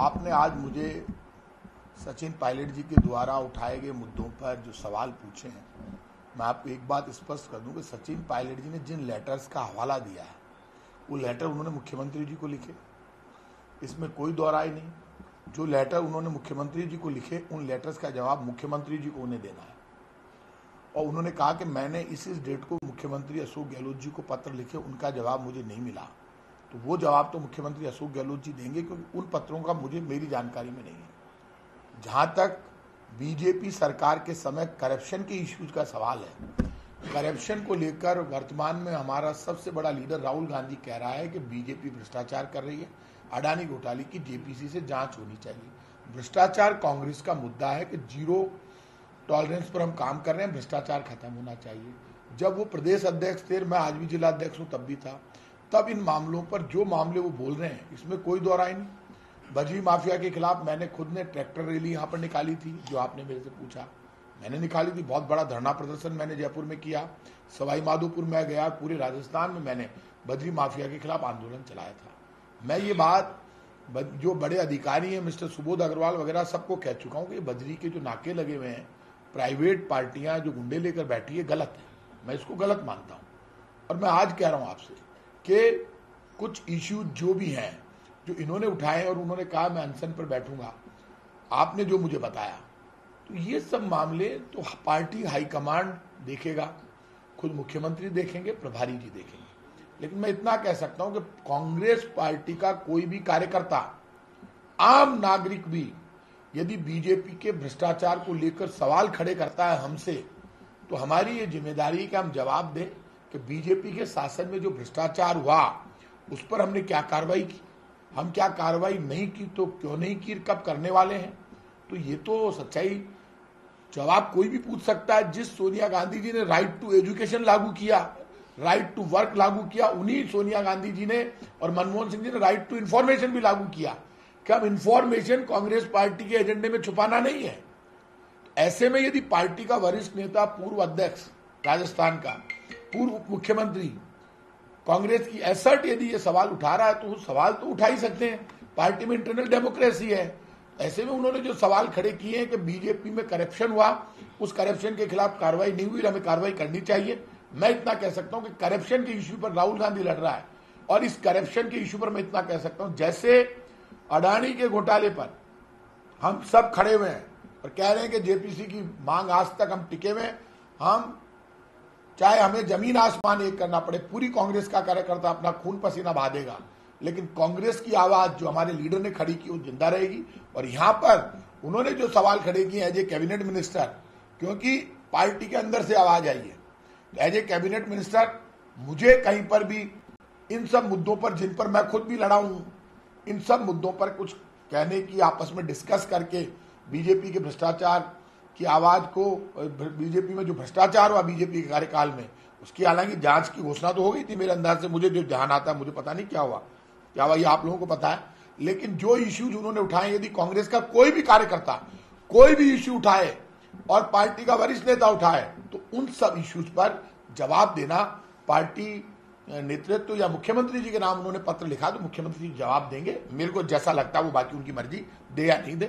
आपने आज मुझे सचिन पायलट जी के द्वारा उठाए गए मुद्दों पर जो सवाल पूछे हैं, मैं आपको एक बात स्पष्ट कर दूं कि सचिन पायलट जी ने जिन लेटर्स का हवाला दिया है वो लेटर उन्होंने मुख्यमंत्री जी को लिखे, इसमें कोई दो राय नहीं। जो लेटर उन्होंने मुख्यमंत्री जी को लिखे उन लेटर्स का जवाब मुख्यमंत्री जी को उन्हें देना है। और उन्होंने कहा कि मैंने इस डेट को मुख्यमंत्री अशोक गहलोत जी को पत्र लिखे, उनका जवाब मुझे नहीं मिला। तो वो जवाब तो मुख्यमंत्री अशोक गहलोत जी देंगे, क्योंकि उन पत्रों का मेरी जानकारी में नहीं है। जहां तक बीजेपी सरकार के समय करप्शन के इश्यूज का सवाल है, करप्शन को लेकर वर्तमान में हमारा सबसे बड़ा लीडर राहुल गांधी कह रहा है कि बीजेपी भ्रष्टाचार कर रही है, अडानी घोटाले की जेपीसी से जांच होनी चाहिए। भ्रष्टाचार कांग्रेस का मुद्दा है कि जीरो टॉलरेंस पर हम काम कर रहे हैं, भ्रष्टाचार खत्म होना चाहिए। जब वो प्रदेश अध्यक्ष थे, मैं आज भी जिला अध्यक्ष हूं, तब भी था, तब इन मामलों पर जो मामले वो बोल रहे हैं इसमें कोई दो राय नहीं। बजरी माफिया के खिलाफ मैंने खुद ने ट्रैक्टर रैली यहाँ पर निकाली थी, जो आपने मेरे से पूछा, मैंने निकाली थी। बहुत बड़ा धरना प्रदर्शन मैंने जयपुर में किया, सवाई माधोपुर में गया, पूरे राजस्थान में मैंने बजरी माफिया के खिलाफ आंदोलन चलाया था। मैं ये बात जो बड़े अधिकारी हैं, मिस्टर सुबोध अग्रवाल वगैरह, सबको कह चुका हूँ कि बजरी के जो नाके लगे हुए हैं, प्राइवेट पार्टियां जो गुंडे लेकर बैठी है, गलत है। मैं इसको गलत मानता हूं। और मैं आज कह रहा हूं आपसे कि कुछ इश्यू जो भी हैं जो इन्होंने उठाए और उन्होंने कहा मैं अनशन पर बैठूंगा, आपने जो मुझे बताया, तो ये सब मामले तो पार्टी हाईकमांड देखेगा, खुद मुख्यमंत्री देखेंगे, प्रभारी जी देखेंगे। लेकिन मैं इतना कह सकता हूं कि कांग्रेस पार्टी का कोई भी कार्यकर्ता, आम नागरिक भी, यदि बीजेपी के भ्रष्टाचार को लेकर सवाल खड़े करता है हमसे, तो हमारी ये जिम्मेदारी है कि हम जवाब दें कि बीजेपी के शासन में जो भ्रष्टाचार हुआ उस पर हमने क्या कार्रवाई की, हम क्या कार्रवाई नहीं की, तो क्यों नहीं की, कब करने वाले हैं। तो ये तो सच्चाई जवाब कोई भी पूछ सकता है। जिस सोनिया गांधी जी ने राइट टू एजुकेशन लागू किया, राइट टू वर्क लागू किया, उन्हीं सोनिया गांधी जी ने और मनमोहन सिंह जी ने राइट टू इंफॉर्मेशन भी लागू किया। कि अब इंफॉर्मेशन कांग्रेस पार्टी के एजेंडे में छुपाना नहीं है। ऐसे में यदि पार्टी का वरिष्ठ नेता, पूर्व अध्यक्ष राजस्थान का, पूर्व उप मुख्यमंत्री, कांग्रेस की एसर्ट यदि ये सवाल उठा रहा है, तो सवाल तो उठा ही सकते हैं, पार्टी में इंटरनल डेमोक्रेसी है। ऐसे में उन्होंने जो सवाल खड़े किए हैं कि बीजेपी में करप्शन हुआ, उस करप्शन के खिलाफ कार्रवाई नहीं हुई, हमें कार्रवाई करनी चाहिए। मैं इतना कह सकता हूं कि करप्शन के इश्यू पर राहुल गांधी लड़ रहा है, और इस करप्शन के इश्यू पर मैं इतना कह सकता हूं, जैसे अडानी के घोटाले पर हम सब खड़े हुए हैं और कह रहे हैं कि जेपीसी की मांग आज तक हम टिके हुए हैं, हम चाहे हमें जमीन आसमान एक करना पड़े, पूरी कांग्रेस का कार्यकर्ता अपना खून पसीना बहा देगा, लेकिन कांग्रेस की आवाज जो हमारे लीडर ने खड़ी की वो जिंदा रहेगी। और यहां पर उन्होंने जो सवाल खड़े किए एज ए कैबिनेट मिनिस्टर, क्योंकि पार्टी के अंदर से आवाज आई है, एज ए कैबिनेट मिनिस्टर मुझे कहीं पर भी इन सब मुद्दों पर, जिन पर मैं खुद भी लड़ा हूं, इन सब मुद्दों पर कुछ कहने की, आपस में डिस्कस करके बीजेपी के भ्रष्टाचार की आवाज को, बीजेपी में जो भ्रष्टाचार हुआ बीजेपी के कार्यकाल में, उसकी हालांकि जांच की घोषणा तो हो गई थी मेरे अंदाज से, मुझे जो ध्यान आता है, मुझे पता नहीं क्या हुआ ये आप लोगों को पता है। लेकिन जो इश्यूज उन्होंने उठाए, यदि कांग्रेस का कोई भी कार्यकर्ता कोई भी इश्यू उठाए और पार्टी का वरिष्ठ नेता उठाए, तो उन सब इश्यूज पर जवाब देना, पार्टी नेतृत्व या मुख्यमंत्री जी के नाम उन्होंने पत्र लिखा, तो मुख्यमंत्री जी जवाब देंगे। मेरे को जैसा लगता है वो बाकी उनकी मर्जी, दे या नहीं दे।